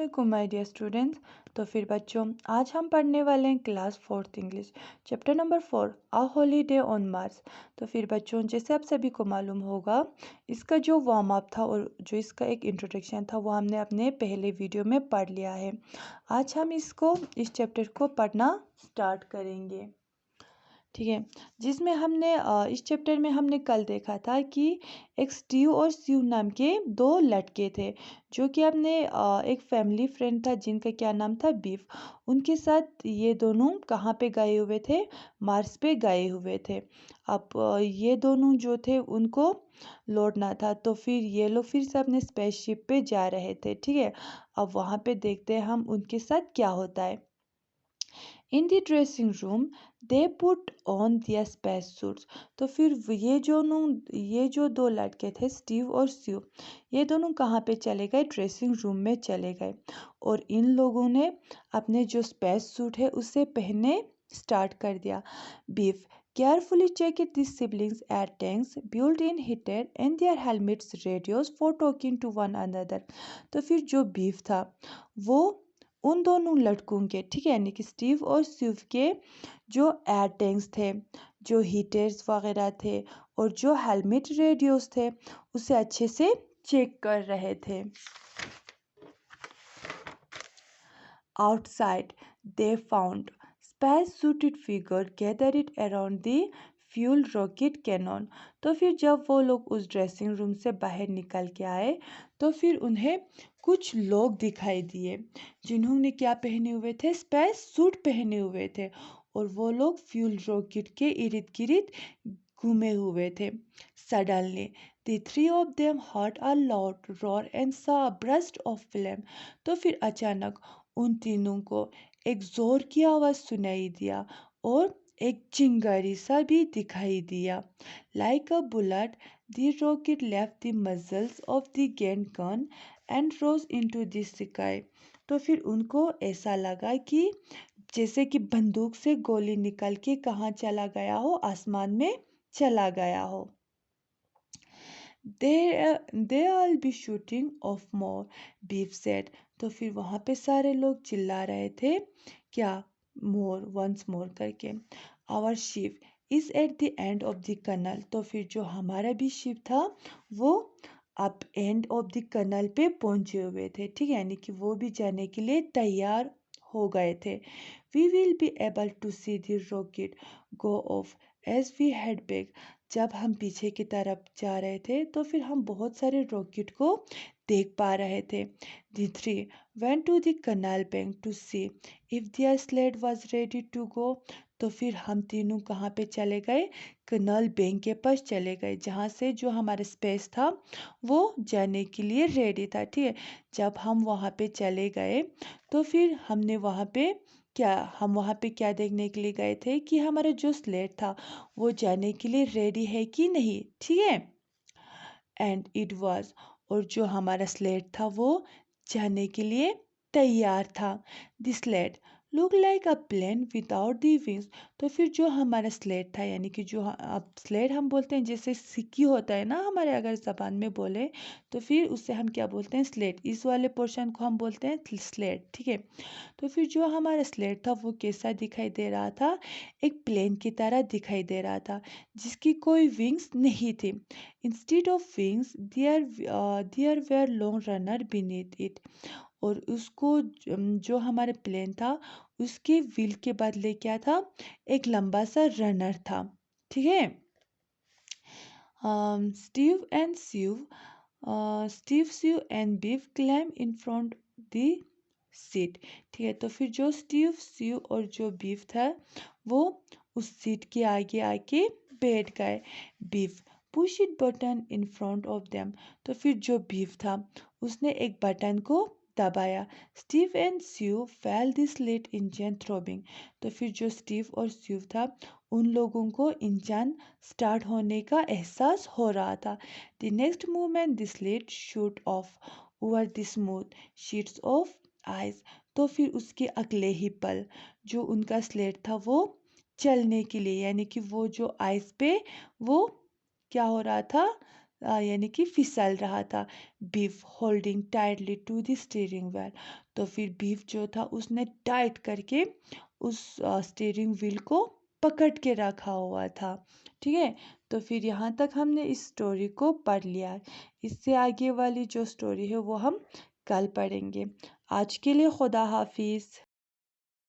वालेकुम my dear students. तो फिर बच्चों, आज हम पढ़ने वाले हैं class fourth English chapter number 4 a holiday on Mars. तो फिर बच्चों, जैसे आप सभी को मालूम होगा, इसका जो वार्म अप था और जो इसका एक इंट्रोडक्शन था वो हमने अपने पहले वीडियो में पढ़ लिया है। आज हम इस चैप्टर को पढ़ना स्टार्ट करेंगे, ठीक है। जिसमें हमने इस चैप्टर में हमने कल देखा था कि एक स्टीव और स्यूव नाम के दो लड़के थे, जो कि अपने एक फैमिली फ्रेंड था जिनका क्या नाम था, बीफ। उनके साथ ये दोनों कहाँ पे गए हुए थे, मार्स पे गए हुए थे। अब ये दोनों जो थे उनको लौटना था, तो फिर ये लोग फिर से अपने स्पेसशिप पे जा रहे थे, ठीक है। अब वहाँ पे देखते हैं हम उनके साथ क्या होता है। In the dressing room they put on their space suits. तो फिर ये जो दो लड़के थे, स्टीव और स्यू, ये दोनों कहाँ पे चले गए, ड्रेसिंग रूम में चले गए। और इन लोगों ने अपने जो स्पेस सूट है उसे पहनने स्टार्ट कर दिया। Beef carefully checked the siblings at tanks, built-in heater and their helmets radios for talking to one another। तो फिर जो बीफ था वो उन दोनों लड़कों के, ठीक है, यानी कि स्टीव और स्यूव के जो एयर टैंक्स थे, जो हीटर्स वगैरह थे और जो हेलमेट रेडियोस थे, उसे अच्छे से चेक कर रहे थे। Outside they found space suited figure gathered around the fuel rocket cannon. तो फिर जब वो लोग उस ड्रेसिंग रूम से बाहर निकल के आए, तो फिर उन्हें कुछ लोग दिखाई दिए जिन्होंने क्या पहने हुए थे, स्पेस सूट पहने हुए थे। और वो लोग फ्यूल रॉकेट के इर्द गिर्द घूमे हुए थे। Suddenly the three of them heard a loud roar and saw a burst of flame। तो फिर अचानक उन तीनों को एक जोर की आवाज सुनाई दिया और एक चिंगारी सा भी दिखाई दिया। Like a bullet the rocket left the mussels of the gun gun and rose into the sky. तो फिर उनको ऐसा लगा कि जैसे कि बंदूक से गोली निकल के कहाँ चला गया हो, आसमान में चला गया हो। They all be shooting off more, beef said. तो फिर वहाँ पे सारे लोग चिल्ला रहे थे, क्या, मोर, वंस मोर करके। Our ship is at the end of the canal. तो फिर जो हमारा भी शिप था वो अब एंड ऑफ द कनल पे पहुंचे हुए थे, ठीक है, यानी कि वो भी जाने के लिए तैयार हो गए थे। We will be able to see the rocket go off as we head back. जब हम पीछे की तरफ जा रहे थे तो फिर हम बहुत सारे रॉकेट को देख पा रहे थे। The three went to the canal bank to see if their sled was ready to go. तो फिर हम तीनों कहाँ पे चले गए, कनाल बैंक के पास चले गए, जहाँ से जो हमारा स्पेस था वो जाने के लिए रेडी था, ठीक है। जब हम वहाँ पे चले गए तो फिर हम वहाँ पे क्या देखने के लिए गए थे कि हमारा जो स्लेट था वो जाने के लिए रेडी है कि नहीं, ठीक है। एंड इट वाज, और जो हमारा स्लेट था वो जाने के लिए तैयार था। The sled look like a plane without the wings. तो फिर जो हमारा स्लेट था, यानी कि जो अब स्लेट हम बोलते हैं, जैसे सिक्की होता है ना हमारे अगर जबान में बोले, तो फिर उससे हम क्या बोलते हैं, स्लेट। इस वाले पोर्शन को हम बोलते हैं स्लेट, ठीक है। तो फिर जो हमारा स्लेट था वो कैसा दिखाई दे रहा था, एक प्लेन की तरह दिखाई दे रहा था, जिसकी कोई विंग्स नहीं थी। Instead of wings there were long runner beneath it. और जो हमारे प्लेन था उसके व्हील के बदले क्या था, एक लंबा सा रनर था, ठीक है। Steve and Sue and Beef climb in front the seat, ठीक है। तो फिर जो स्टीव, स्यू और जो बीफ था वो उस सीट के आगे आके बैठ गए। Beef push it button in front of them. तो फिर जो बीफ था उसने एक बटन को दबाया। Steve and Sue felt this sled engine throbbing. तो फिर जो स्टीव और स्यू था उन लोगों को इंजन स्टार्ट होने का एहसास हो रहा था। The next moment this sled shoot off over the smooth sheets of ice. तो फिर उसके अगले ही पल जो उनका स्लेट था वो चलने के लिए, यानी कि वो जो आइस पे वो क्या हो रहा था, यानी कि फिसल रहा था। Beef holding tightly to the steering wheel. तो फिर बीफ जो था उसने टाइट करके उस स्टीयरिंग व्हील को पकड़ के रखा हुआ था। ठीक है, तो फिर यहाँ तक हमने इस स्टोरी को पढ़ लिया। इससे आगे वाली जो स्टोरी है वो हम कल पढ़ेंगे। आज के लिए खुदा हाफिज़।